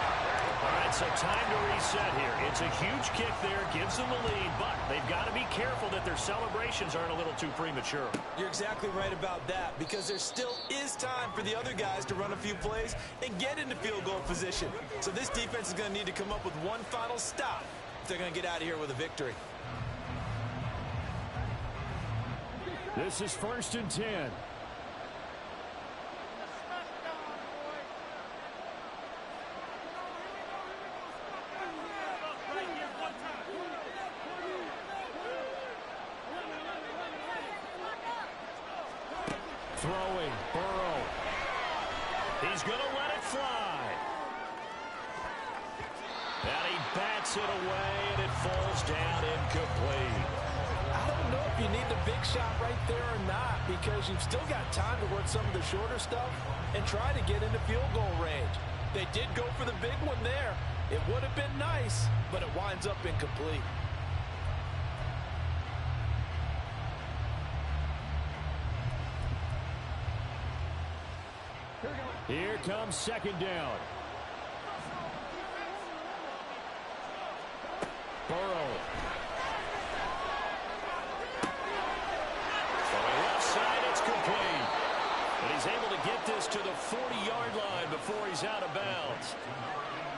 All right, so time to reset here. It's a huge kick there, gives them the lead, but they've got to be careful that their celebrations aren't a little too premature. You're exactly right about that, because there still is time for the other guys to run a few plays and get into field goal position. So this defense is going to need to come up with one final stop if they're going to get out of here with a victory. This is 1st and 10. Throwing, Burrow. He's going to let it fly. And he bats it away, and it falls down incomplete. I don't know if you need the big shot right there or not, because you've still got time to work some of the shorter stuff and try to get into field goal range. They did go for the big one there. It would have been nice, but it winds up incomplete. Here comes 2nd down. Burrow. So he to the 40-yard line before he's out of bounds.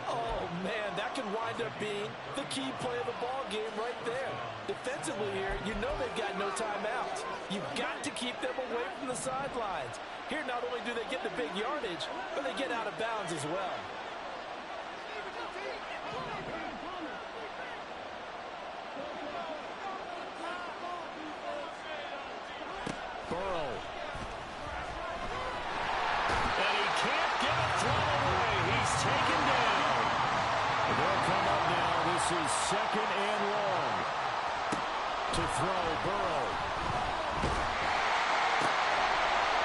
Oh, man, that could wind up being the key play of the ball game right there. Defensively here, you know they've got no timeouts. You've got to keep them away from the sidelines. Here, not only do they get the big yardage, but they get out of bounds as well. Burrow. And he can't get a throw away. He's taken down. They'll come up now. This is 2nd and long. To throw, Burrow.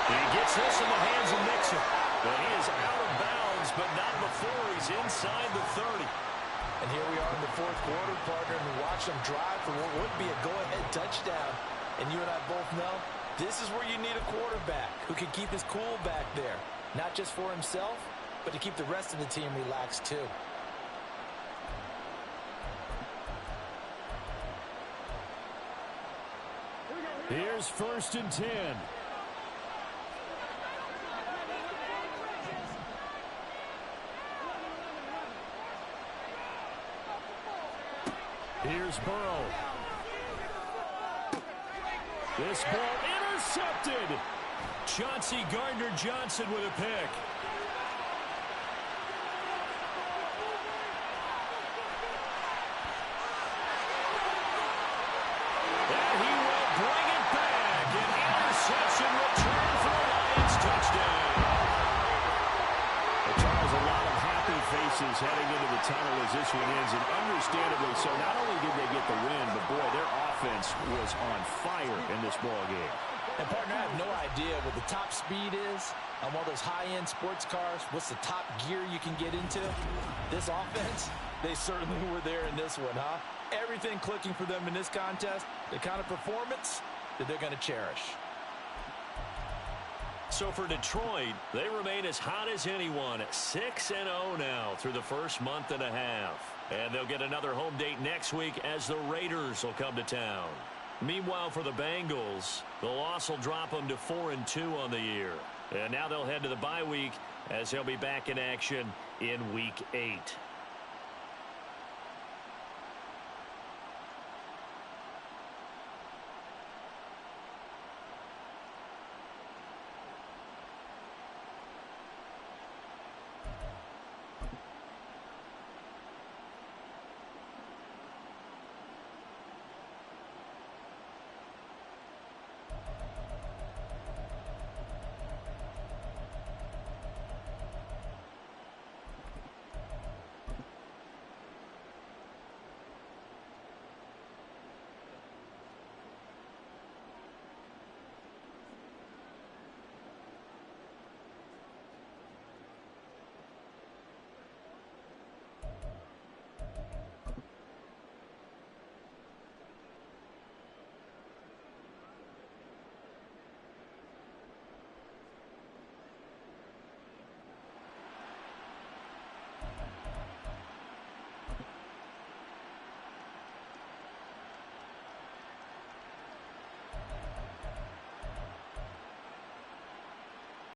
And he gets this in the hands of Mixon. But he is out of bounds, but not before he's inside the 30. And here we are in the 4th quarter, partner, and watch them drive for what would be a go-ahead touchdown. And you and I both know this is where you need a quarterback who can keep his cool back there. Not just for himself, but to keep the rest of the team relaxed too. Here's 1st and 10. Here's Burrow. This ball intercepted. Chauncey Gardner-Johnson with a pick. And he will bring it back. An interception return for the Lions. Touchdown. Charles, a lot of happy faces heading into the tunnel as this one ends, and understandably so. Not only did they get the win, but boy, their offense was on fire in this ball game. And, partner, I have no idea what the top speed is on one of those high-end sports cars. What's the top gear you can get into? This offense, they certainly were there in this one, huh? Everything clicking for them in this contest, the kind of performance that they're going to cherish. So for Detroit, they remain as hot as anyone, 6-0 now through the first month and a half. And they'll get another home date next week as the Raiders will come to town. Meanwhile, for the Bengals, the loss will drop them to 4-2 on the year. And now they'll head to the bye week as they'll be back in action in Week 8.